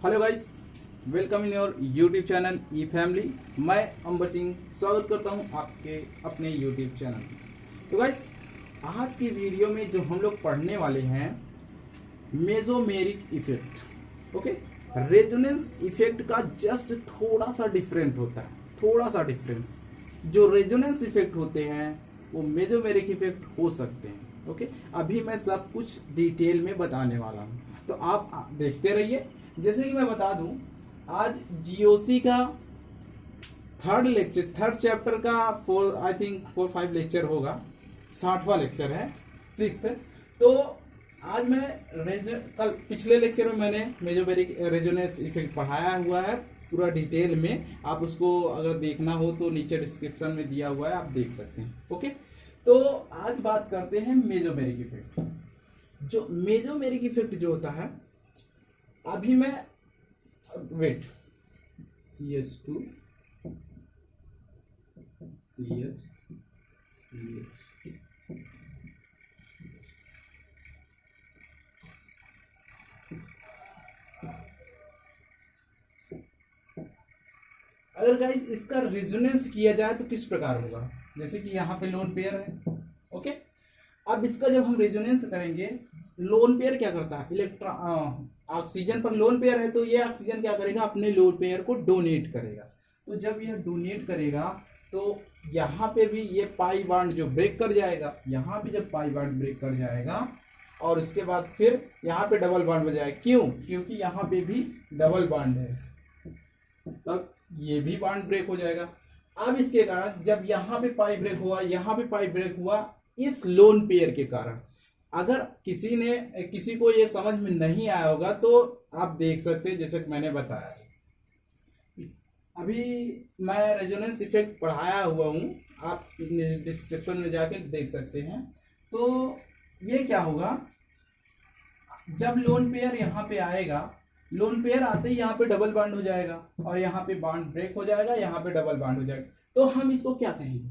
Hello guys, welcome in your YouTube channel E family. मैं अंबर सिंह स्वागत करता हूं आपके अपने यूट्यूब चैनल में। तो गाइस, आज की वीडियो में जो हम लोग पढ़ने वाले हैं mesomeric effect. Okay, resonance effect का जस्ट थोड़ा सा डिफरेंट होता है, थोड़ा सा डिफरेंस। जो रेजोनेंस इफेक्ट होते हैं वो मेसोमेरिक इफेक्ट हो सकते हैं। ओके, अभी मैं सब कुछ डिटेल में बताने वाला हूँ, तो आप देखते रहिए। जैसे कि मैं बता दूं, आज जीओसी का थर्ड चैप्टर का आई थिंक 4-5 लेक्चर होगा, 60वां लेक्चर है, 6th। तो आज मैं कल पिछले लेक्चर में मैंने मेसोमेरिक रेजोनेंस इफेक्ट पढ़ाया हुआ है पूरा डिटेल में। आप उसको अगर देखना हो तो नीचे डिस्क्रिप्शन में दिया हुआ है, आप देख सकते हैं। ओके, तो आज बात करते हैं मेसोमेरिक इफेक्ट। जो मेसोमेरिक इफेक्ट जो होता है, अभी मैं वेट CH2 CH अगर गाइस इसका रेजोनेंस किया जाए तो किस प्रकार होगा। जैसे कि यहाँ पे लोन पेयर है। ओके, अब इसका जब हम रेजोनेंस करेंगे, लोन पेयर क्या करता है, इलेक्ट्रॉन ऑक्सीजन पर लोन पेयर है, तो ये ऑक्सीजन क्या करेगा, अपने लोन पेयर को डोनेट करेगा। तो जब यह डोनेट करेगा तो यहाँ पे भी ये पाई बॉन्ड जो ब्रेक कर जाएगा, यहाँ पे जब पाई बॉन्ड ब्रेक कर जाएगा और उसके बाद फिर यहाँ पे डबल बॉन्ड हो जाएगा। क्यों? क्योंकि यहाँ पे भी डबल बॉन्ड है, तब ये भी बॉन्ड ब्रेक हो जाएगा। अब इसके कारण जब यहाँ पे पाई ब्रेक हुआ, यहाँ पे पाई ब्रेक हुआ, इस लोन पेयर के कारण। अगर किसी को ये समझ में नहीं आया होगा तो आप देख सकते हैं, जैसे मैंने बताया। अभी मैं रेजोनेंस इफेक्ट पढ़ाया हुआ हूँ, आप डिस्क्रिप्शन में जाके देख सकते हैं। तो ये क्या होगा, जब लोन पेयर यहाँ पे आएगा, लोन पेयर आते ही यहाँ पे डबल बॉन्ड हो जाएगा और यहाँ पे बॉन्ड ब्रेक हो जाएगा, यहाँ पे डबल बॉन्ड हो जाएगा। तो हम इसको क्या कहेंगे,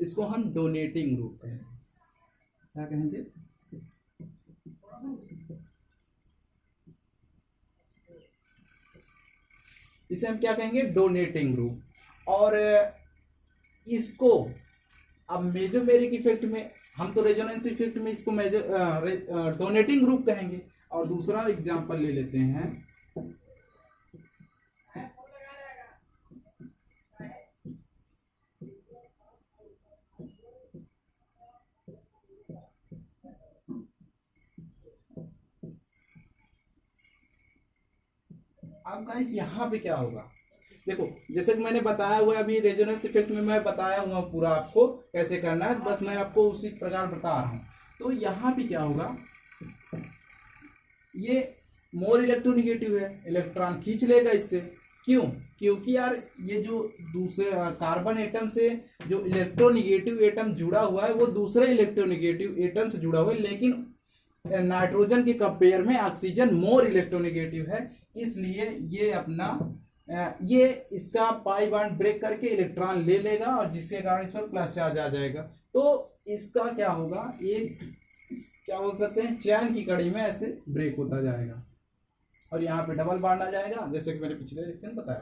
इसको हम डोनेटिंग ग्रुप कहेंगे। क्या कहेंगे? इसे हम क्या कहेंगे, डोनेटिंग ग्रुप। और इसको अब मेसोमेरिक इफेक्ट में, हम तो रेजोनेंस इफेक्ट में इसको डोनेटिंग ग्रुप कहेंगे। और दूसरा एग्जांपल ले लेते हैं, अब गाइस यहाँ पे क्या होगा, देखो जैसे कि मैंने बताया हुआ है, अभी रेजोनेंस इफेक्ट में मैं बताया हुआ पूरा आपको कैसे करना है, बस मैं आपको उसी प्रकार बता रहा हूँ। तो यहाँ पे क्या होगा, ये मोर इलेक्ट्रोनिगेटिव है, इलेक्ट्रॉन खींच लेगा इससे। क्यों? क्योंकि यार ये जो दूसरे कार्बन एटम से जो इलेक्ट्रोनिगेटिव एटम जुड़ा हुआ है वो दूसरे इलेक्ट्रोनिगेटिव एटम से जुड़ा हुआ है, लेकिन नाइट्रोजन के कंपेयर में ऑक्सीजन मोर इलेक्ट्रोनिगेटिव है। इसलिए ये ये इसका पाई बॉन्ड ब्रेक करके इलेक्ट्रॉन ले लेगा और जिसके कारण इस पर प्लस चार्ज आ जाएगा। तो इसका क्या होगा, एक क्या बोल सकते हैं, चैन की कड़ी में ऐसे ब्रेक होता जाएगा और यहाँ पे डबल बॉन्ड आ जाएगा, जैसे कि मैंने पिछले लेक्चर में बताया।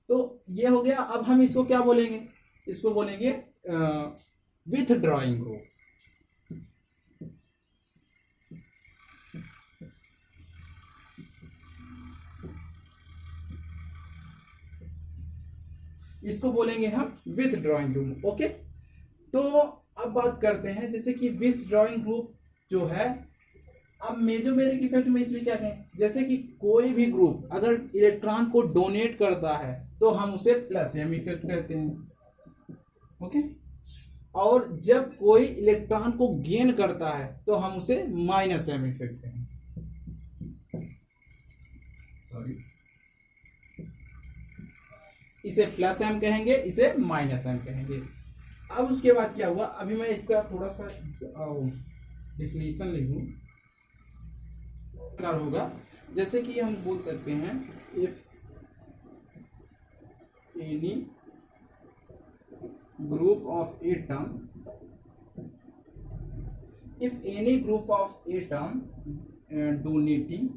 तो ये हो गया। अब हम इसको क्या बोलेंगे, इसको बोलेंगे विथ ड्रॉइंग ग्रुप। इसको बोलेंगे हम विथ ड्रॉइंग ग्रुप। ओके, तो अब बात करते हैं, जैसे कि विथ ड्रॉइंग ग्रुप जो है, अब मेसोमेरिक इफेक्ट में इसमें क्या कहें, जैसे कि कोई भी ग्रुप अगर इलेक्ट्रॉन को डोनेट करता है तो हम उसे प्लस एम इफेक्ट कहते हैं। ओके, और जब कोई इलेक्ट्रॉन को गेन करता है तो हम उसे माइनस एम इफेक्ट कहेंगे। सॉरी, इसे प्लस एम कहेंगे, इसे माइनस एम कहेंगे। अब उसके बाद क्या हुआ, अभी मैं इसका थोड़ा सा डिफिनीशन लिखूं होगा। जैसे कि हम बोल सकते हैं, if any group of atom donating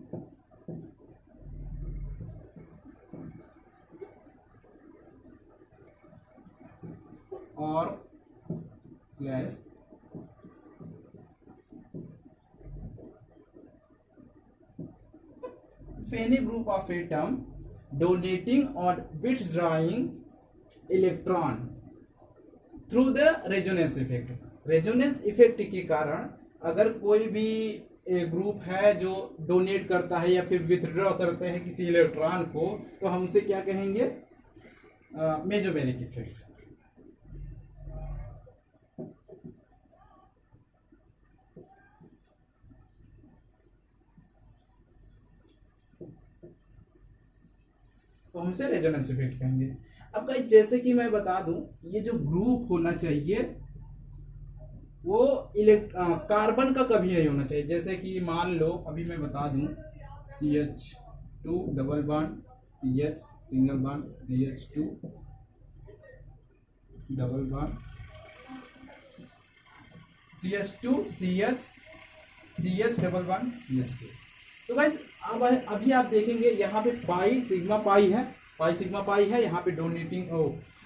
और slash any group of atom donating or withdrawing electron through the resonance effect. Resonance effect के कारण अगर कोई भी ग्रुप है जो डोनेट करता है या फिर विथड्रॉ करते हैं किसी इलेक्ट्रॉन को, तो हम उसे क्या कहेंगे? Mesomeric effect. तो हमसे रेजोनेंस इफेक्ट कहेंगे। अब गाइस जैसे कि मैं बता दूं, ये जो ग्रुप होना चाहिए वो कार्बन का कभी नहीं होना चाहिए। जैसे कि मान लो अभी मैं बता दूं CH2 double bond CH single bond CH2 double bond CH2 CH double bond CH2। तो गाइस अब अभी आप देखेंगे यहाँ पे पाई सिग्मा पाई है, यहाँ पे डोनेटिंग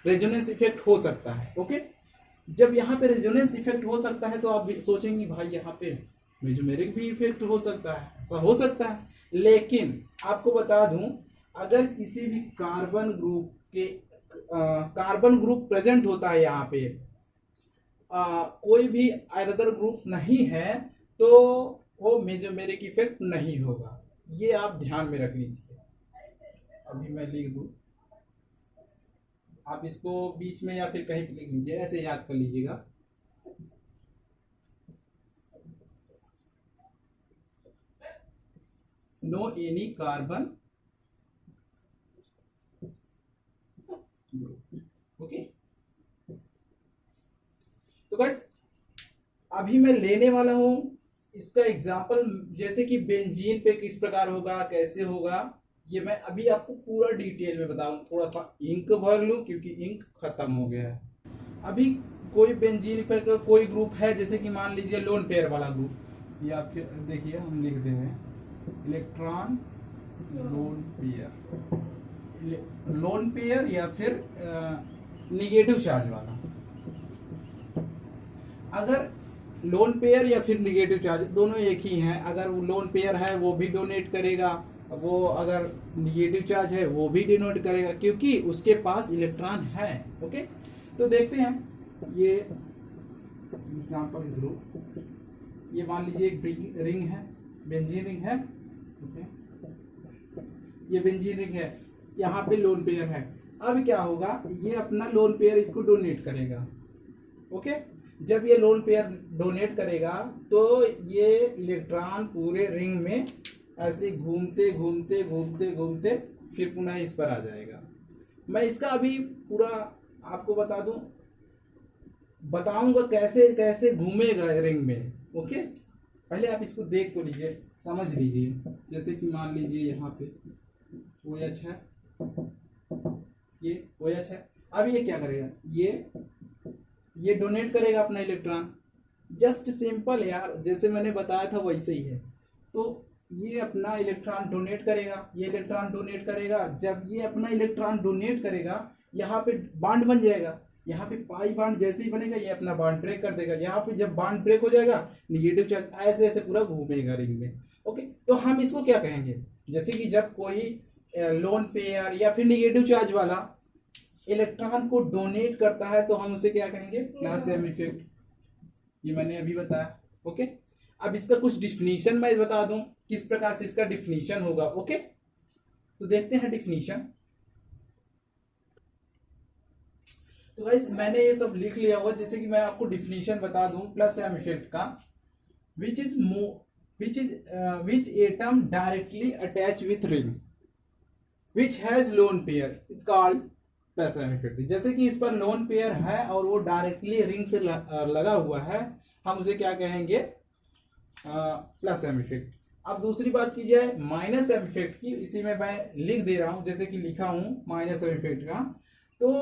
रेजोनेंस इफेक्ट हो सकता है। ओके, जब यहाँ पे रेजोनेंस इफेक्ट हो सकता है तो आप सोचेंगे भाई यहाँ पे मेसोमेरिक भी इफेक्ट हो सकता है, ऐसा हो सकता है। लेकिन आपको बता दूं, अगर किसी भी कार्बन ग्रुप प्रेजेंट होता है यहाँ पे, कोई भी अदर ग्रुप नहीं है, तो वो मेसोमेरिक इफेक्ट नहीं होगा। ये आप ध्यान में रख लीजिए। अभी मैं लिख दूं, आप इसको बीच में या फिर कहीं पे लिख लीजिए, ऐसे याद कर लीजिएगा। No any carbon okay. तो गाइस अभी मैं लेने वाला हूं इसका एग्जाम्पल, जैसे कि बेंजीन पे किस प्रकार होगा, कैसे होगा, ये मैं अभी आपको पूरा डिटेल में बताऊं। थोड़ा सा इंक भर लूं क्योंकि इंक खत्म हो गया है। अभी कोई बेंजीन पे कोई ग्रुप है, जैसे कि मान लीजिए लोन पेयर वाला ग्रुप, या फिर देखिए हम लिख दे रहे हैं इलेक्ट्रॉन लोन पेयर या फिर निगेटिव चार्ज वाला। अगर लोन पेयर या फिर निगेटिव चार्ज दोनों एक ही हैं, अगर वो लोन पेयर है वो भी डोनेट करेगा, वो अगर निगेटिव चार्ज है वो भी डोनेट करेगा, क्योंकि उसके पास इलेक्ट्रॉन है। ओके, तो देखते हैं ये एग्जांपल ग्रुप, ये मान लीजिए एक रिंग है, बेंजीन रिंग है। ओके, ये बेंजीन रिंग है, यहाँ पे लोन पेयर है। अब क्या होगा, ये अपना लोन पेयर इसको डोनेट करेगा। ओके, जब ये लोन पेयर डोनेट करेगा तो ये इलेक्ट्रॉन पूरे रिंग में ऐसे घूमते घूमते घूमते घूमते फिर पुनः इस पर आ जाएगा। मैं इसका अभी पूरा आपको बताऊंगा कैसे कैसे घूमेगा रिंग में। ओके, पहले आप इसको देख तो लीजिए, समझ लीजिए। जैसे कि मान लीजिए यहाँ पे OH है, ये OH है। अब ये क्या करेगा, ये डोनेट करेगा अपना इलेक्ट्रॉन। जस्ट सिंपल यार, जैसे मैंने बताया था वैसे ही है। तो ये अपना इलेक्ट्रॉन डोनेट करेगा, ये इलेक्ट्रॉन डोनेट करेगा। जब ये अपना इलेक्ट्रॉन डोनेट करेगा, यहाँ पे बॉन्ड बन जाएगा। यहाँ पे पाई बॉन्ड जैसे ही बनेगा, ये अपना बॉन्ड ब्रेक कर देगा। यहाँ पे जब बॉन्ड ब्रेक हो जाएगा, निगेटिव चार्ज ऐसे ऐसे पूरा घूमेगा रिंग में। ओके, तो हम इसको क्या कहेंगे, जैसे कि जब कोई लोन पेयर या फिर निगेटिव चार्ज वाला इलेक्ट्रॉन को डोनेट करता है तो हम उसे क्या कहेंगे, प्लस एम इफेक्ट। ये मैंने अभी बताया। ओके, अब इसका कुछ डिफिनीशन मैं बता दूं किस प्रकार से इसका डिफिनीशन होगा। ओके, तो देखते हैं डिफिनीशन। तो गाइस मैंने ये सब लिख लिया हुआ, जैसे कि मैं आपको डिफिनीशन बता दूं प्लस एम इफेक्ट का, which atom directly attach with ring which has lone pair is called plus M effect. जैसे कि इस पर लोन पेयर है और वो डायरेक्टली रिंग से लगा हुआ है, हम उसे क्या कहेंगे, प्लस एम इफेक्ट। अब दूसरी बात की जाए माइनस एम इफेक्ट की, इसी में मैं लिख दे रहा हूं, जैसे कि लिखा हूं माइनस एम इफेक्ट का। तो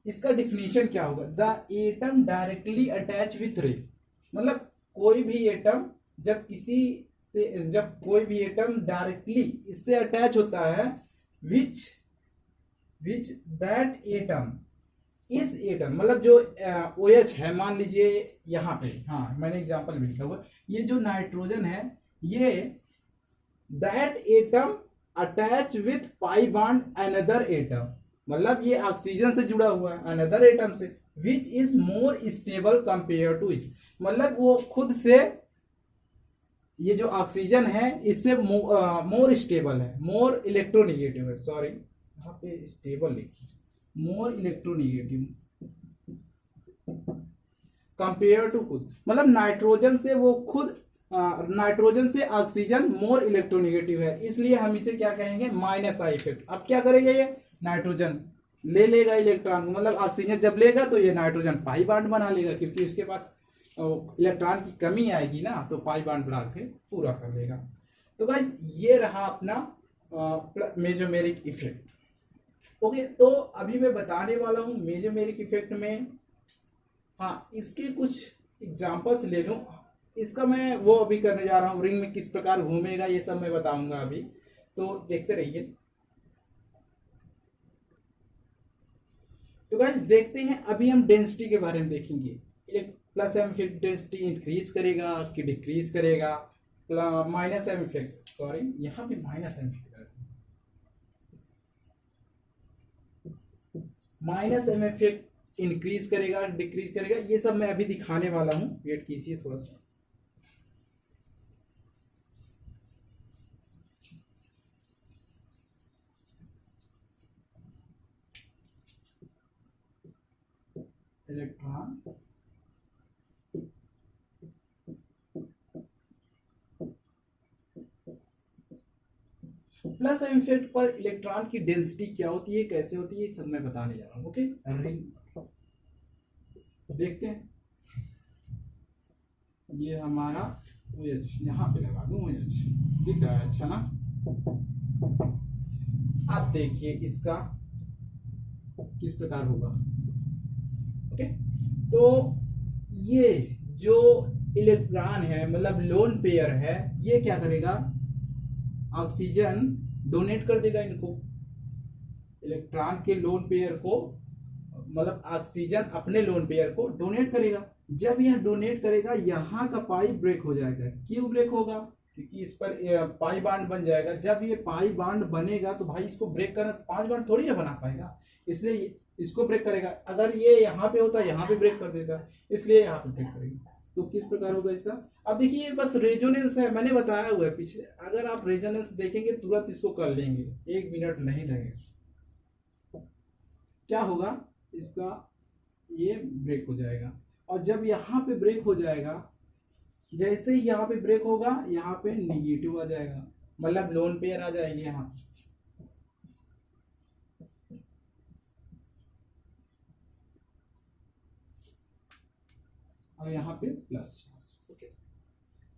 इसका डिफिनीशन क्या होगा, the atom directly attach with ring, मतलब कोई भी एटम जब कोई भी एटम डायरेक्टली इससे अटैच होता है, विच दैट एटम इस एटम मतलब जो OH है, मान लीजिए यहाँ पे, हाँ मैंने एग्जांपल भी लिखा हुआ, ये जो नाइट्रोजन है, ये that atom attach with pi bond another atom, मतलब ये ऑक्सीजन से जुड़ा हुआ है अनदर एटम से, which is more stable compare to इस, मतलब वो खुद से, ये जो ऑक्सीजन है इससे मोर स्टेबल है, मोर इलेक्ट्रोनिगेटिव है, सॉरी यहाँ पे स्टेबल लिखिए, मोर इलेक्ट्रोनिगेटिव कंपेयर टू खुद, मतलब नाइट्रोजन से वो खुद, नाइट्रोजन से ऑक्सीजन मोर इलेक्ट्रोनिगेटिव है, इसलिए हम इसे क्या कहेंगे, माइनस आई इफेक्ट। अब क्या करेगा, ये नाइट्रोजन ले लेगा इलेक्ट्रॉन को, मतलब ऑक्सीजन जब लेगा तो ये नाइट्रोजन पाई बॉन्ड बना लेगा, क्योंकि उसके पास इलेक्ट्रॉन की कमी आएगी ना, तो पाई बॉन्ड बढ़ा के पूरा कर लेगा। तो गाइस ये रहा अपना मेसोमेरिक इफेक्ट। ओके, तो अभी मैं बताने वाला हूं मेसोमेरिक इफेक्ट में, हाँ इसके कुछ एग्जांपल्स ले लूं, इसका मैं वो अभी करने जा रहा हूँ, रिंग में किस प्रकार घूमेगा ये सब मैं बताऊंगा अभी, तो देखते रहिए। तो गाइस देखते हैं, अभी हम डेंसिटी के बारे में देखेंगे, plus M effect density increase करेगा कि डिक्रीज करेगा, माइनस एम इफेक्ट, सॉरी यहाँ पे minus M effect, minus M effect increase करेगा डिक्रीज करेगा, ये सब मैं अभी दिखाने वाला हूं, वेट कीजिए थोड़ा सा। इलेक्ट्रॉन प्लस एम इफेक्ट पर इलेक्ट्रॉन की डेंसिटी क्या होती है, कैसे होती है, ये सब मैं बताने जा रहा हूँ। ओके, देखते हैं, ये हमारा OH यहाँ पे लगा दूं, OH दिख रहा है, अच्छा ना। अब देखिए इसका किस प्रकार होगा। ओके, तो ये जो इलेक्ट्रॉन है, मतलब लोन पेयर है, ये क्या करेगा, ऑक्सीजन डोनेट कर देगा इनको, इलेक्ट्रॉन के लोन पेयर को, मतलब ऑक्सीजन अपने लोन पेयर को डोनेट करेगा। जब यह डोनेट करेगा, यहाँ का पाई ब्रेक हो जाएगा। क्यों ब्रेक होगा, क्योंकि इस पर पाई बॉन्ड बन जाएगा। जब ये पाई बॉन्ड बनेगा तो भाई इसको ब्रेक करना, 5 बॉन्ड थोड़ी ना बना पाएगा, इसलिए इसको ब्रेक करेगा। अगर ये यहाँ पे होता यहाँ पे ब्रेक कर देता, इसलिए यहाँ पे ब्रेक करेगा। तो किस प्रकार होगा इसका, अब देखिए बस रेजोनेंस है, मैंने बताया हुआ है पीछे, अगर आप रेजोनेंस देखेंगे तुरंत इसको कर लेंगे, 1 मिनट नहीं लगेगा। क्या होगा इसका, ये ब्रेक हो जाएगा, और जब यहाँ पे ब्रेक हो जाएगा, जैसे ही यहाँ पे ब्रेक होगा, यहाँ पे निगेटिव आ जाएगा, मतलब लोन पेयर आ जाएंगे यहाँ, और यहाँ पे प्लस चार्ज। ओके,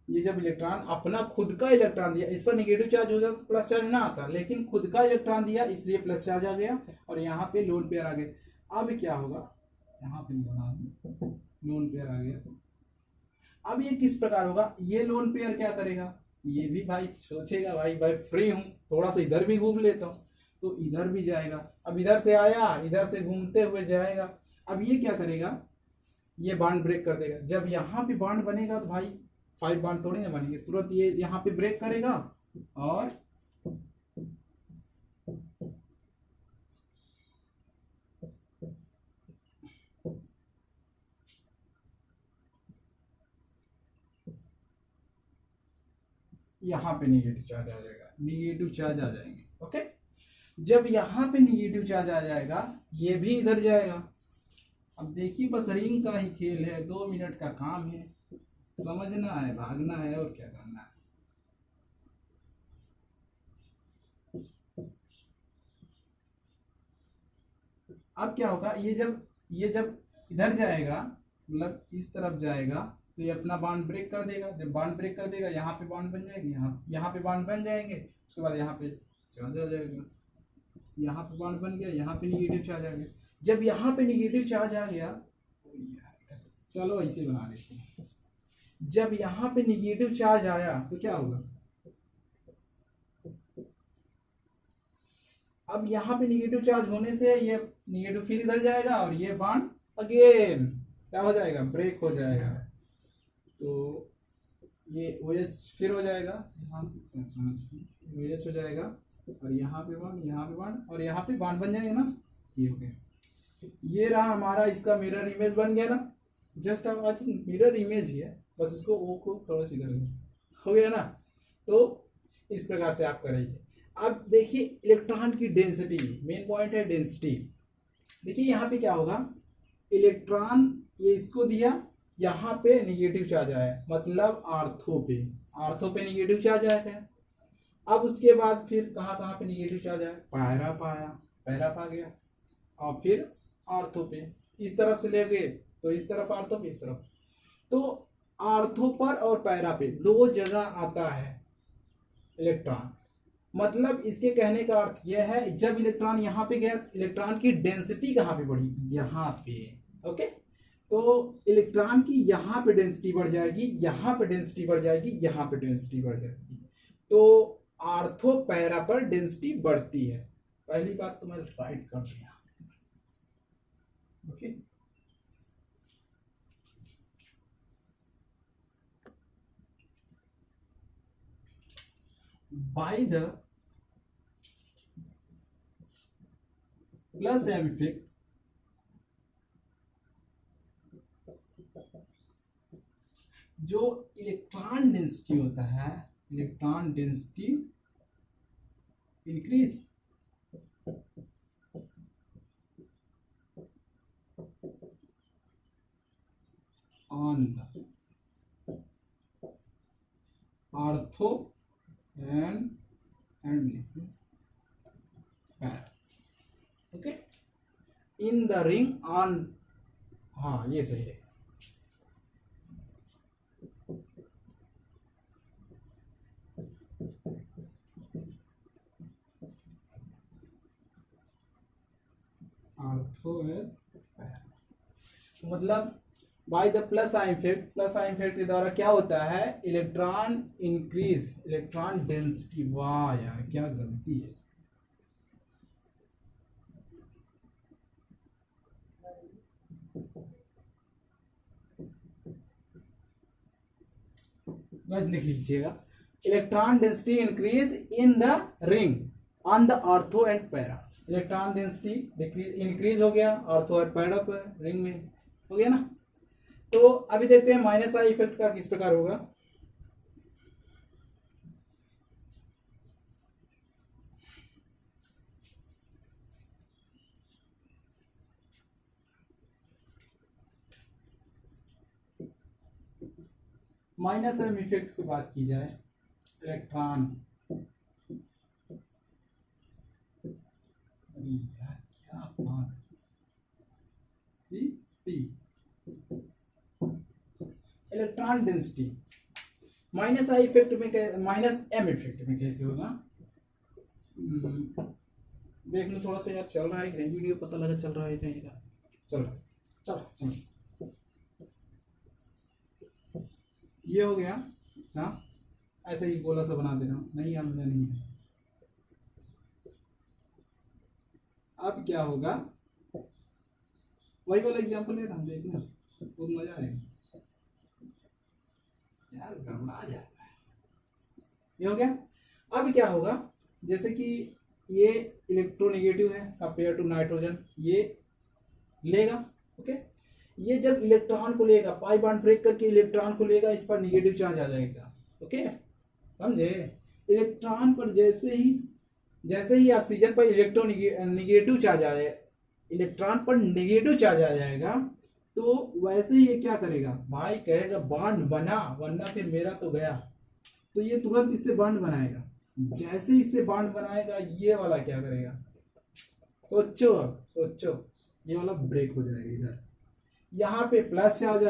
ये जब इलेक्ट्रॉन अपना खुद का इलेक्ट्रॉन दिया, इस पर निगेटिव चार्ज हो जाता तो प्लस चार्ज ना आता, लेकिन खुद का इलेक्ट्रॉन दिया इसलिए प्लस चार्ज आ गया, और यहाँ पे लोन पेयर आ गए। अब क्या होगा, यहाँ पे लोन पेयर आ गया। अब ये किस प्रकार होगा, ये लोन पेयर क्या करेगा, ये भी भाई सोचेगा भाई भाई फ्री हूं, थोड़ा सा इधर भी घूम लेता हूं, तो इधर भी जाएगा। अब इधर से आया, इधर से घूमते हुए जाएगा। अब ये क्या करेगा, ये बॉन्ड ब्रेक कर देगा। जब यहाँ पे बॉन्ड बनेगा तो भाई 5 बॉन्ड थोड़ी ना बनेंगे, तुरंत ये यहाँ पे ब्रेक करेगा, और यहाँ पे निगेटिव चार्ज आ जाएगा, निगेटिव चार्ज आ जाएंगे। ओके, जब यहाँ पे निगेटिव चार्ज आ जाएगा, ये भी इधर जाएगा। अब देखिए बस रिंग का ही खेल है, 2 मिनट का काम है, समझना है, भागना है, और क्या करना है। अब क्या होगा, ये जब इधर जाएगा, मतलब इस तरफ जाएगा, तो ये अपना बॉन्ड ब्रेक कर देगा। जब बॉन्ड ब्रेक कर देगा, यहाँ पे बॉन्ड बन जाएंगे, यहाँ पे बॉन्ड बन जाएंगे, उसके बाद यहाँ पे चार्ज आ जाएगा, यहाँ पे बॉन्ड बन गया, यहाँ पे निगेटिव चार्ज आ गया। जब यहाँ पे निगेटिव चार्ज आ गया, चलो ऐसे बना लेते हैं, जब यहाँ पे निगेटिव चार्ज आया तो क्या होगा, अब यहाँ पे निगेटिव चार्ज होने से ये निगेटिव फिर इधर जाएगा और ये बॉन्ड अगेन क्या हो जाएगा, ब्रेक हो जाएगा। तो ये OH फिर हो जाएगा, यहाँ OH हो जाएगा और यहाँ पे बॉन्ड, यहाँ पे बॉन्ड और यहाँ पे बॉन्ड बन जाएगा ना, ये हो गया। ये रहा हमारा इसका मिरर इमेज बन गया ना, जस्ट अब आई थिंक मिरर इमेज ही है, बस इसको ओ को थोड़ा सा इधर हो गया ना। तो इस प्रकार से आप करेंगे। अब देखिए इलेक्ट्रॉन की डेंसिटी, मेन पॉइंट है डेंसिटी। देखिए यहाँ पे क्या होगा, इलेक्ट्रॉन ये इसको दिया, यहाँ पे निगेटिव चार्ज आया, मतलब आर्थो पे निगेटिव चार्ज आया है। अब उसके बाद फिर कहाँ कहाँ पे निगेटिव चार्ज आया, पैरा पा गया और फिर आर्थो पे, इस तरफ से ले गए तो इस तरफ आर्थो पे, इस तरफ। तो आर्थो पर और पैरा पे दो जगह आता है इलेक्ट्रॉन। मतलब इसके कहने का अर्थ यह है, जब इलेक्ट्रॉन यहाँ पे गया, इलेक्ट्रॉन की डेंसिटी कहाँ पे बढ़ी, यहाँ पे। ओके, तो इलेक्ट्रॉन की यहाँ पे डेंसिटी बढ़ जाएगी, यहाँ पे डेंसिटी बढ़ जाएगी, यहाँ पे डेंसिटी बढ़ जाएगी। तो आर्थो पैरा पर डेंसिटी बढ़ती है। पहली बात तो मैं राइट कर दिया। Okay, by the plus M effect, जो इलेक्ट्रॉन डेंसिटी होता है, electron density increase on the ortho and para. Okay, in the ring on, हाँ ये सही है। आर्थो एज पैरा, मतलब by the plus I effect के द्वारा क्या होता है, इलेक्ट्रॉन इंक्रीज, इलेक्ट्रॉन डेंसिटी। वाह यार क्या गलती है, लिख लीजिएगा, electron density increase in the ring on the ortho and para. Electron density increase हो गया आर्थो और पैरा पर, रिंग में हो गया ना। तो अभी देखते हैं माइनस आई इफेक्ट का किस प्रकार होगा। माइनस एम इफेक्ट की बात की जाए, इलेक्ट्रॉन, यार क्या बात, C T, electron density minus I effect में, माइनस एम इफेक्ट में कैसे होगा, देख लो थोड़ा सा यार, चल रहा है कि नहीं वीडियो, पता लगा चल रहा है नहीं, चल रहा है, चल ये हो गया ना, ऐसे ही गोला सा बना देना, नहीं हम नहीं है। अब क्या होगा, वही वाला एग्जांपल ले रहा हूं, देखना बहुत मजा आएगा यार, गड़बड़ा जाता है। ये हो गया। अब क्या होगा, जैसे कि ये इलेक्ट्रोनेगेटिव है कंपेयर टू नाइट्रोजन, ये लेगा। ओके, ये जब इलेक्ट्रॉन को लेगा, पाई बॉन्ड ब्रेक करके इलेक्ट्रॉन को लेगा, इस पर निगेटिव चार्ज आ जाएगा। ओके, समझे, इलेक्ट्रॉन पर जैसे ही ऑक्सीजन पर निगेटिव चार्ज आ जाए, इलेक्ट्रॉन पर निगेटिव चार्ज आ जाएगा, तो वैसे ही ये क्या करेगा भाई, कहेगा बॉन्ड बना, वरना फिर मेरा तो गया। तो ये तुरंत इससे बॉन्ड बनाएगा। जैसे इससे बॉन्ड बनाएगा, ये वाला क्या करेगा, सोचो ये वाला ब्रेक हो जाएगा, इधर यहाँ पे प्लस चार्ज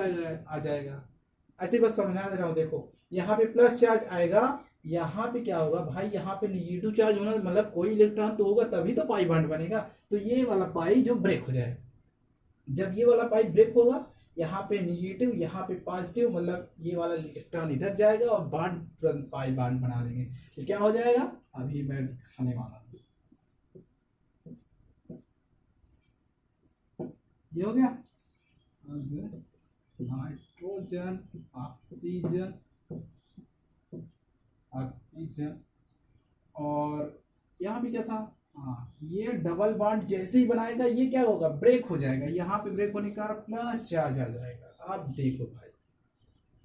आ जाएगा। ऐसे बस समझा दे रहा हूँ, देखो यहाँ पे प्लस चार्ज आएगा, यहाँ पे क्या होगा भाई, यहाँ पे निगेटिव चार्ज होना, मतलब कोई इलेक्ट्रॉन तो होगा तभी तो पाई बॉन्ड बनेगा। तो ये वाला पाई जो ब्रेक हो जाएगा, जब ये वाला पाई ब्रेक होगा, यहाँ पे निगेटिव, यहाँ पे पॉजिटिव, मतलब ये वाला इलेक्ट्रॉन इधर जाएगा और बॉन्ड तुरंत पाई बॉन्ड बना देंगे। तो क्या हो जाएगा, अभी मैं दिखाने वाला हूँ। ये हो गया नाइट्रोजन, ऑक्सीजन, ऑक्सीजन, और यहाँ पे क्या था, हाँ ये डबल बॉन्ड जैसे ही बनाएगा ये क्या होगा, ब्रेक हो जाएगा, यहाँ पे ब्रेक होने के कारण प्लस चार्ज आ जाएगा। अब देखो भाई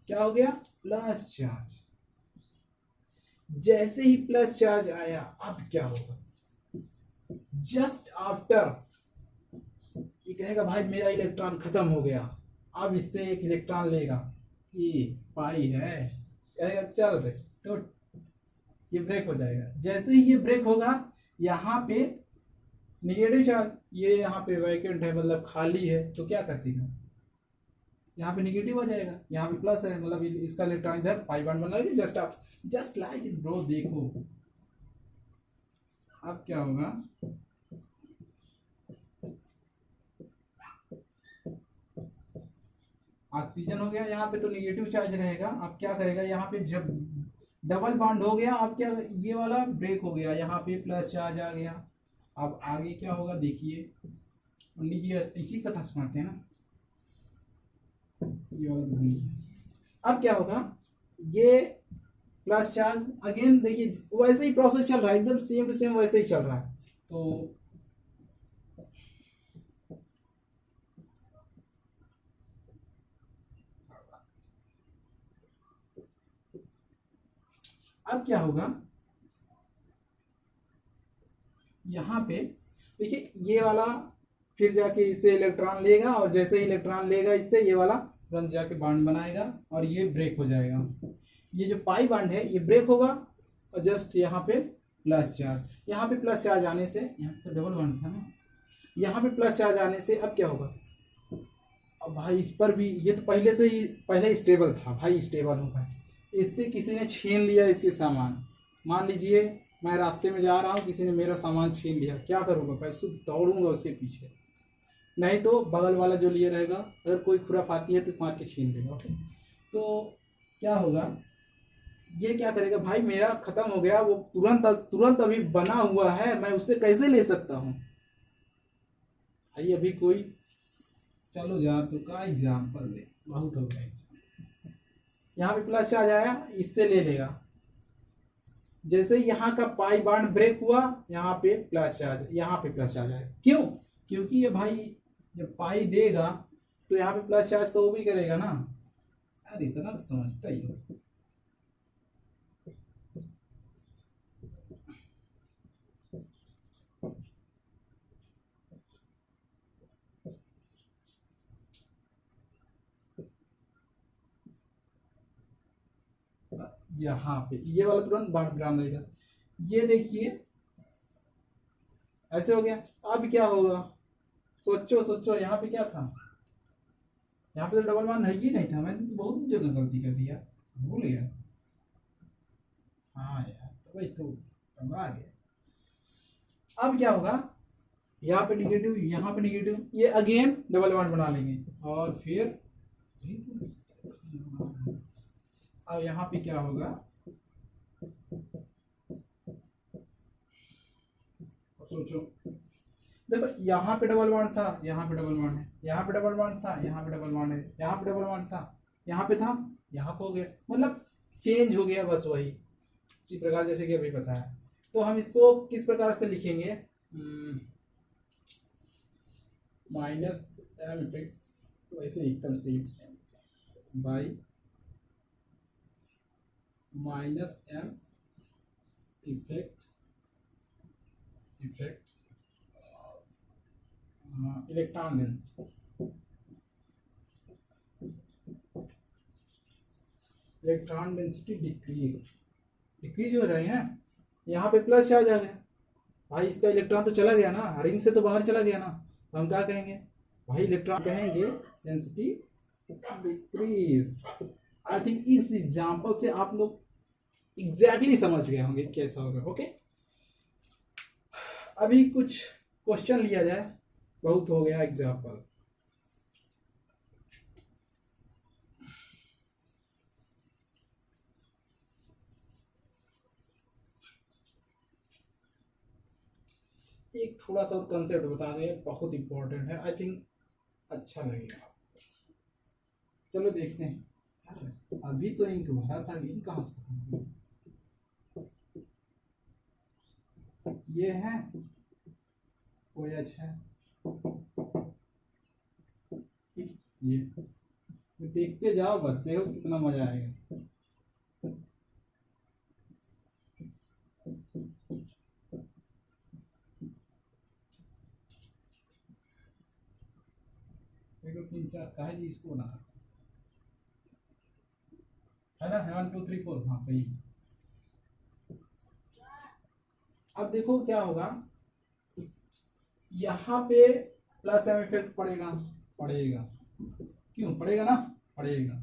क्या हो गया, प्लस चार्ज। जैसे ही प्लस चार्ज आया अब क्या होगा, जस्ट आफ्टर ये कहेगा भाई मेरा इलेक्ट्रॉन खत्म हो गया, अब इससे एक इलेक्ट्रॉन लेगा, ये पाई है, कहेगा चल रे टूट, ये ब्रेक हो जाएगा। जैसे ही ये ब्रेक होगा यहाँ पे निगेटिव चार्ज, ये यहाँ पे वैकेंट है मतलब खाली है, तो क्या करती है यहाँ पे निगेटिव हो जाएगा, यहाँ पे प्लस है मतलब इसका इलेक्ट्रॉन इधर पाई बॉन्ड बना लेंगे, जस्ट लाइक इट ब्रो। देखो अब क्या होगा, ऑक्सीजन हो गया, यहाँ पे तो निगेटिव चार्ज रहेगा। अब क्या करेगा, यहाँ पे जब डबल बॉन्ड हो गया अब क्या, ये वाला ब्रेक हो गया, यहाँ पे प्लस चार्ज आ गया। अब आगे क्या होगा देखिए, लीजिए इसी कथा सुनाते हैं ना, ये वाला भूलिए। अब क्या होगा, ये प्लस चार्ज अगेन, देखिए वैसे ही प्रोसेस चल रहा है, एकदम सेम टू सेम वैसे ही चल रहा है। तो अब क्या होगा, यहाँ पे देखिए ये वाला फिर जाके इससे इलेक्ट्रॉन लेगा, और जैसे ही इलेक्ट्रॉन लेगा इससे ये वाला तुरंत जाके बॉन्ड बनाएगा और ये ब्रेक हो जाएगा। ये जो पाई बॉन्ड है ये ब्रेक होगा, और जस्ट यहाँ पे प्लस चार्ज, यहाँ पे प्लस चार्ज आने से, यहाँ पे तो डबल बॉन्ड था ना, यहाँ पे प्लस चार्ज आने से अब क्या होगा, अब भाई इस पर भी, ये तो पहले से ही पहले स्टेबल था भाई, स्टेबल होगा, इससे किसी ने छीन लिया इसके सामान, मान लीजिए मैं रास्ते में जा रहा हूँ, किसी ने मेरा सामान छीन लिया, क्या करूँगा, पैसे दौड़ूंगा उसके पीछे, नहीं तो बगल वाला जो लिए रहेगा, अगर कोई खुराफाती है तो मार के छीन लेगा। ओके, तो क्या होगा, ये क्या करेगा भाई मेरा खत्म हो गया, वो तुरंत तुरंत अभी बना हुआ है, मैं उससे कैसे ले सकता हूँ भाई, अभी कोई, चलो यार तो का एग्जाम्पल दे, बहुत हो गया एग्जाम्पल। यहाँ पे प्लस चार्ज आया, इससे ले लेगा, जैसे यहाँ का पाई बॉन्ड ब्रेक हुआ, यहाँ पे प्लस चार्ज, यहाँ पे प्लस चार्ज आया, क्यों, क्योंकि ये भाई जब पाई देगा तो यहाँ पे प्लस चार्ज तो वो भी करेगा ना यार, इतना तो समझता ही हो। यहाँ पे ये वाला तुरंत ब्रांड देगा, ये देखिए ऐसे हो गया। अब क्या होगा, सोचो सोचो, यहाँ पे क्या था, यहाँ पे तो डबल वन है ही नहीं था, मैंने तो बहुत जगह गलती कर दिया, भूल गया। हाँ यार तो भाई तो आ गया। अब क्या होगा, यहाँ पे निगेटिव, यहाँ पे निगेटिव, ये अगेन डबल वन बना लेंगे, और फिर अब यहाँ पे क्या होगा, सोचो, देखो यहाँ पे डबल बॉन्ड था, यहाँ पे डबल बॉन्ड है, यहाँ पे डबल बॉन्ड था, यहाँ पे डबल बॉन्ड है, यहाँ पे डबल बॉन्ड था, यहाँ पे था, यहाँ पे हो गया, मतलब चेंज हो गया बस वही, इसी प्रकार जैसे कि अभी बताया। तो हम इसको किस प्रकार से लिखेंगे, माइनस एम इफेक्ट, वैसे एकदम same by minus M effect, effect electron density, electron density decrease, decrease हो रहे हैं, यहाँ पे प्लस चार्ज आ गया भाई, इसका इलेक्ट्रॉन तो चला गया ना, रिंग से तो बाहर चला गया ना, तो हम क्या कहेंगे भाई, इलेक्ट्रॉन कहेंगे डेंसिटी डिक्रीज। आई थिंक इस एग्जांपल से आप लोग एग्जैक्टली समझ गए होंगे कैसा होगा। ओके, अभी कुछ क्वेश्चन लिया जाए, बहुत हो गया एग्जांपल। एक थोड़ा सा कंसेप्ट बता दें, बहुत इंपॉर्टेंट है आई थिंक, अच्छा लगेगा। चलो देखते हैं। यार अभी तो इंक भरा था, इंक कहाँ से खत्म हो गई? ये है OH है, ये देखते जाओ बस, देखो कितना मजा आएगा। देखो 3 4 काहे जी इसको बना है ना, 1 2 3 4, हाँ सही। अब देखो क्या होगा, यहाँ पे प्लस एम इफेक्ट पड़ेगा, पड़ेगा, क्यों पड़ेगा ना, पड़ेगा।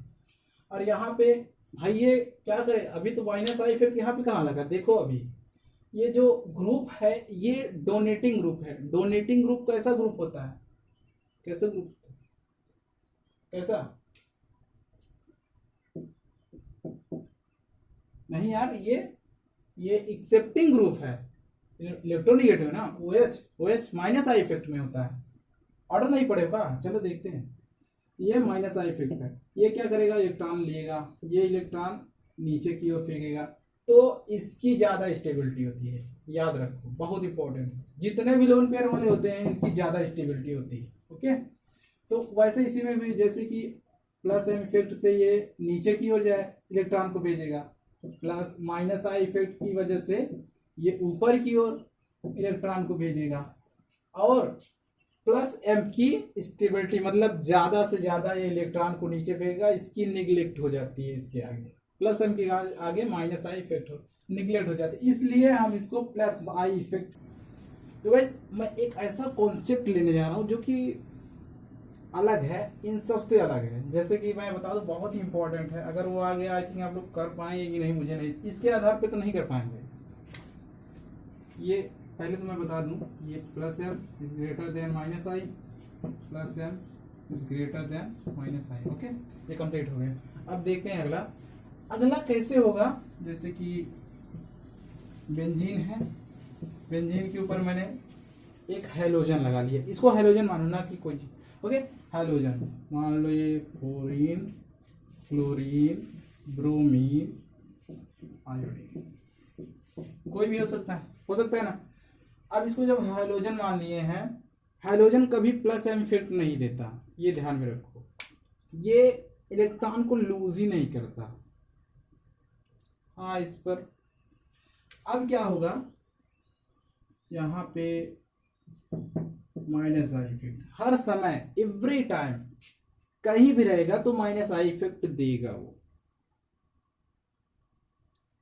और यहाँ पे भाई ये क्या करे, अभी तो माइनस आई इफेक्ट यहाँ पे कहाँ लगा, देखो अभी ये जो ग्रुप है ये डोनेटिंग ग्रुप है। डोनेटिंग ग्रुप कैसा ग्रुप होता है, कैसा ग्रुप, कैसा, नहीं यार ये एक्सेप्टिंग ग्रुप है, इलेक्ट्रोनिगेटिव ना, OH, OH minus I effect में होता है। ऑर्डर नहीं पड़ेगा, चलो देखते हैं। ये माइनस आई इफेक्ट है, ये क्या करेगा, इलेक्ट्रॉन लेगा, ये इलेक्ट्रॉन नीचे की ओर फेंकेगा, तो इसकी ज्यादा स्टेबिलिटी होती है, याद रखो बहुत इंपॉर्टेंट है। जितने भी लोन पेयर वाले होते हैं इनकी ज्यादा स्टेबिलिटी होती है। ओके, तो वैसे इसी में भी जैसे कि प्लस एम इफेक्ट से ये नीचे की ओर जाए, इलेक्ट्रॉन को भेजेगा, प्लस माइनस आई इफेक्ट की वजह से ये ऊपर की ओर इलेक्ट्रॉन को भेजेगा। और प्लस एम की स्टेबिलिटी मतलब ज्यादा से ज्यादा ये इलेक्ट्रॉन को नीचे फेंकेगा, इसकी निगलेक्ट हो जाती है इसके आगे, प्लस एम के आगे माइनस आई इफेक्ट निगलेक्ट हो जाती है, इसलिए हम इसको प्लस आई इफेक्ट। तो गाइस मैं एक ऐसा कॉन्सेप्ट लेने जा रहा हूँ जो कि अलग है, इन सब से अलग है। जैसे कि मैं बता दूं बहुत ही इंपॉर्टेंट है, अगर वो आ गया आई थिंक आप लोग कर पाएंगे कि नहीं मुझे नहीं, इसके आधार पे तो नहीं कर पाएंगे। ये पहले तो मैं बता दूं, ये plus M is greater than minus I, plus M is greater than minus I. Okay, ये कंप्लीट हो गया। अब देखते हैं अगला, अगला कैसे होगा। जैसे कि बेंजीन है, बेंजीन के ऊपर मैंने एक हेलोजन लगा लिया, इसको हेलोजन मानो ना कि कोई, ओके हेलोजन मान लो, ये फ्लोरीन, क्लोरीन, ब्रोमीन, आयोडीन, कोई भी हो सकता है ना। अब इसको जब हेलोजन मान लिए हैं, हेलोजन कभी प्लस एम इफेक्ट नहीं देता, ये ध्यान में रखो, ये इलेक्ट्रॉन को लूज ही नहीं करता। हाँ इस पर अब क्या होगा, यहाँ पे माइनस आई इफेक्ट हर समय एवरी टाइम कहीं भी रहेगा तो माइनस आई इफेक्ट देगा वो।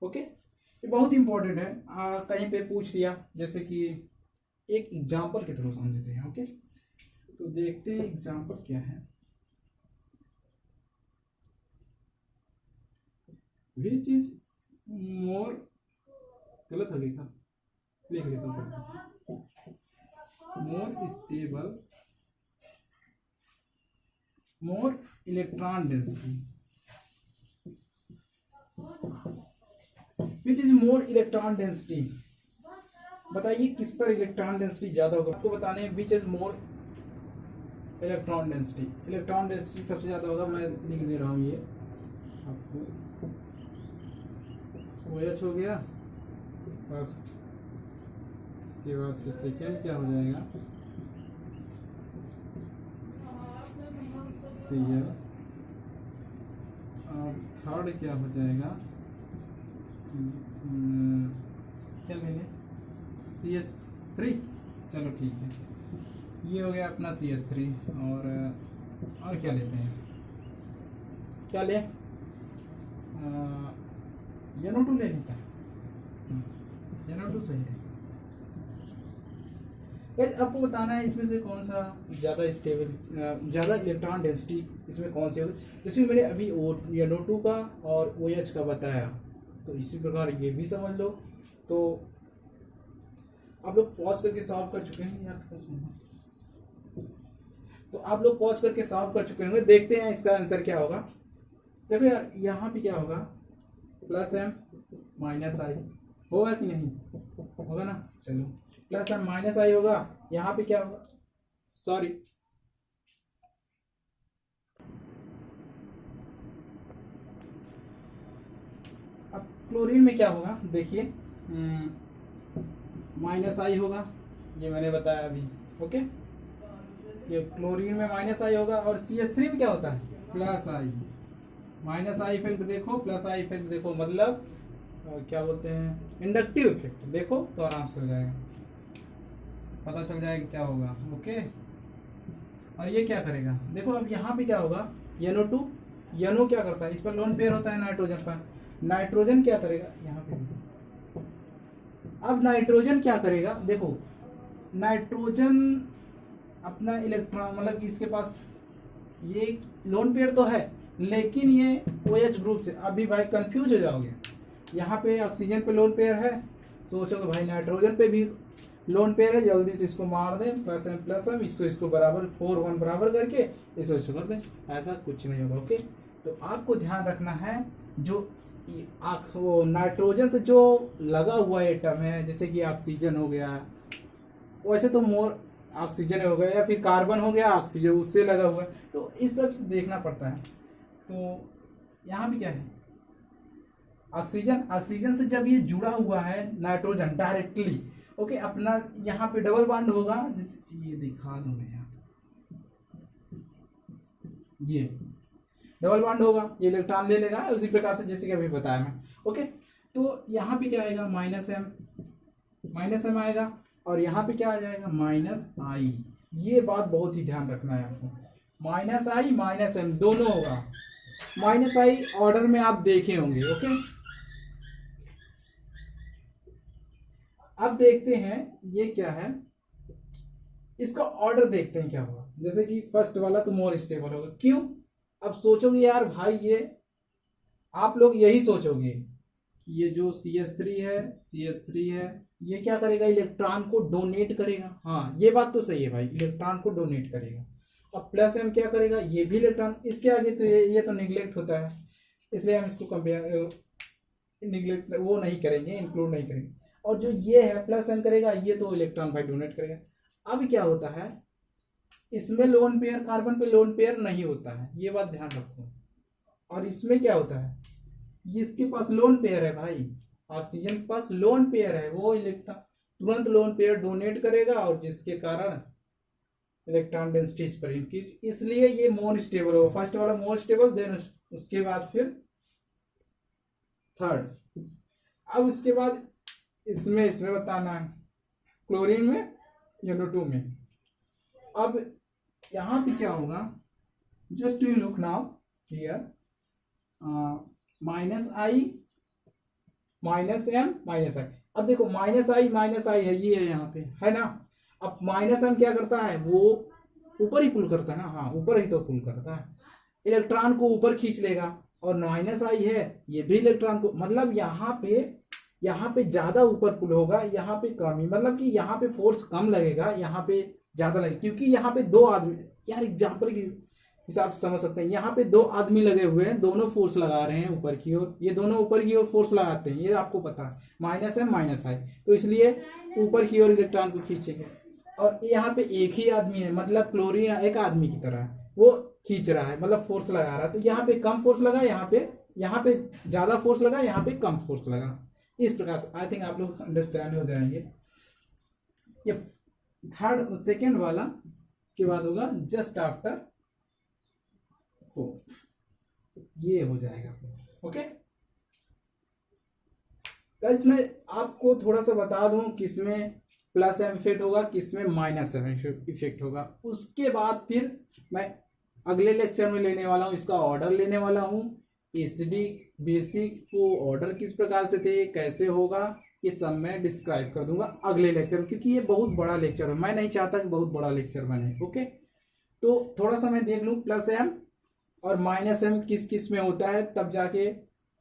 ओके, ये बहुत इंपॉर्टेंट है, कहीं पे पूछ दिया, जैसे कि एक एग्जांपल के थ्रू समझते हैं। ओके, तो देखते हैं एग्जांपल क्या है। विच इज मोर, गलत हो लिखा, लिख लेता हूँ, more stable, more electron density, which is more electron density. बताइए किस पर इलेक्ट्रॉन डेंसिटी ज्यादा होगा, आपको बताने हैं विच is more electron density. Electron density सबसे ज्यादा होगा, मैं लिख दे रहा हूँ ये आपको, OH हो गया फर्स्ट, इसके बाद फिर सेकेंड क्या हो जाएगा, क्लियर, और थर्ड क्या हो जाएगा, क्या ले लें, CH3, चलो ठीक है, ये हो गया अपना CH3। और क्या लेते हैं, क्या ले, NO2 ले लेता है, NO2 सही है। आपको बताना है इसमें से कौन सा ज़्यादा स्टेबल, ज़्यादा इलेक्ट्रॉन डेंसिटी इसमें कौन सी होगी। जैसे मैंने अभी NO2 का और OH का बताया, तो इसी प्रकार ये भी समझ लो। तो आप लोग पॉज करके सॉल्व कर चुके हैं यार, तो आप लोग पॉज करके सॉल्व कर चुके होंगे, देखते हैं इसका आंसर क्या होगा। देखो यार यहाँ पे क्या होगा, प्लस एम माइनस आई होगा कि नहीं, होगा ना, चलो प्लस एम माइनस आई होगा। यहाँ पे क्या होगा, सॉरी क्लोरीन में क्या होगा देखिए, माइनस आई होगा, ये मैंने बताया अभी। ओके, ये क्लोरीन में माइनस आई होगा, और CH3 में क्या होता है, plus I. Minus I effect देखो, प्लस आई इफेक्ट देखो, मतलब क्या बोलते हैं, इंडक्टिव इफेक्ट देखो तो आराम से हो जाएगा, पता चल जाएगा क्या होगा। ओके, और ये क्या करेगा देखो, अब यहाँ पे क्या होगा, NO2, NO क्या करता है, इस पर लोन पेयर होता है नाइट्रोजन पर, नाइट्रोजन क्या करेगा यहाँ पे, अब नाइट्रोजन क्या करेगा देखो, नाइट्रोजन अपना इलेक्ट्रॉन, मतलब कि इसके पास ये लोन पेयर तो है, लेकिन ये OH ग्रुप से, अभी भाई कंफ्यूज हो जाओगे, यहाँ पे ऑक्सीजन पे लोन पेयर है, सोचोगे भाई नाइट्रोजन पे भी लोन पेयर है, जल्दी से इसको मार दें, प्लस एम इसको बराबर 4 1 बराबर करके इसको कर दें, ऐसा कुछ नहीं होगा। ओके, तो आपको ध्यान रखना है, जो वो नाइट्रोजन से जो लगा हुआ एटम है, जैसे कि ऑक्सीजन हो गया, वैसे तो मोर ऑक्सीजन हो गया, या फिर कार्बन हो गया ऑक्सीजन उससे लगा हुआ है, तो इस सब से देखना पड़ता है। तो यहाँ भी क्या है, ऑक्सीजन से जब ये जुड़ा हुआ है नाइट्रोजन डायरेक्टली, ओके, अपना यहाँ पे डबल बॉन्ड होगा, जिस ये दिखा दूं मैं यहाँ, ये डबल बॉन्ड होगा, ये इलेक्ट्रॉन ले लेगा उसी प्रकार से जैसे कि अभी बताया मैं। ओके, तो यहाँ पे क्या आएगा, माइनस एम आएगा, और यहाँ पे क्या आ जाएगा, माइनस आई। ये बात बहुत ही ध्यान रखना है आपको, माइनस आई माइनस एम दोनों होगा, माइनस आई ऑर्डर में आप देखे होंगे। ओके, अब देखते हैं ये क्या है, इसका ऑर्डर देखते हैं क्या होगा, जैसे कि फर्स्ट वाला तो मोर स्टेबल होगा, क्यों, अब सोचोगे यार भाई, ये आप लोग यही सोचोगे कि ये जो CH3 है ये क्या करेगा, इलेक्ट्रॉन को डोनेट करेगा, हाँ ये बात तो सही है भाई, इलेक्ट्रॉन को डोनेट करेगा। अब प्लस एम क्या करेगा, ये भी इलेक्ट्रॉन, इसके आगे तो ये तो निगलेक्ट होता है, इसलिए हम इसको कंपेयर निगलेक्ट वो नहीं करेंगे, इंक्लूड नहीं करेंगे। और जो ये है प्लस एम करेगा, ये तो इलेक्ट्रॉन भाई डोनेट करेगा। अब क्या होता है, इसमें लोन पेयर, कार्बन पे लोन पेयर नहीं होता है, ये बात ध्यान रखो। और इसमें क्या होता है, इसके पास लोन पेयर है भाई, ऑक्सीजन के पास लोन पेयर है, वो इलेक्ट्रॉन तुरंत लोन पेयर डोनेट करेगा, और जिसके कारण इलेक्ट्रॉन डेंसिटी इस पर इंक्रीज, इसलिए ये मोर स्टेबल होगा, फर्स्ट वाला मोर स्टेबल, देन उसके बाद फिर थर्ड। अब उसके बाद इसमें बताना है, क्लोरीन में, NO2 में। अब यहाँ पे क्या होगा, just you look now here, minus I minus M minus I. अब देखो माइनस आई है, ये है यहाँ पे है ना। अब माइनस एम क्या करता है, वो ऊपर ही पुल करता है ना, हाँ ऊपर ही तो पुल करता है, इलेक्ट्रॉन को ऊपर खींच लेगा। और माइनस आई है, ये भी इलेक्ट्रॉन को, मतलब यहाँ पे ज्यादा ऊपर पुल होगा, यहाँ पे कम ही, मतलब कि यहाँ पे फोर्स कम लगेगा, यहाँ पे ज्यादा लगेगा, क्योंकि यहाँ पे दो आदमी, यार एग्जाम्पल के हिसाब से समझ सकते हैं, यहाँ पे दो आदमी लगे हुए हैं, दोनों फोर्स लगा रहे हैं ऊपर की ओर, ये दोनों ऊपर की ओर फोर्स लगाते हैं, ये आपको पता है, माइनस है माइनस आई, तो इसलिए ऊपर की ओर इलेक्ट्रॉन को खींचेंगे। और यहाँ पे एक ही आदमी है, मतलब क्लोरीन एक आदमी की तरह है, वो खींच रहा है, मतलब फोर्स लगा रहा है, तो यहाँ पे कम फोर्स लगा, यहाँ पे ज्यादा फोर्स लगा, यहाँ पे कम फोर्स लगा। इस प्रकार से आई थिंक आप लोग अंडरस्टैंड हो जाएंगे। ये थर्ड सेकेंड वाला, इसके बाद होगा जस्ट आफ्टर फोर्थ, ये हो जाएगा। ओके, तो इसमें आपको थोड़ा सा बता दूं किसमें प्लस एम इफेक्ट होगा, किसमें माइनस एम इफेक्ट होगा। उसके बाद फिर मैं अगले लेक्चर में लेने वाला हूं, इसका ऑर्डर लेने वाला हूं, एसिडिक बेसिक को ऑर्डर किस प्रकार से थे, कैसे होगा, ये सब मैं डिस्क्राइब कर दूंगा अगले लेक्चर में, क्योंकि ये बहुत बड़ा लेक्चर है, मैं नहीं चाहता कि बहुत बड़ा लेक्चर बने। ओके, तो थोड़ा सा मैं देख लूँ प्लस एम और माइनस एम किस किस में होता है, तब जाके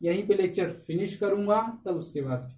यहीं पे लेक्चर फिनिश करूंगा, तब उसके बाद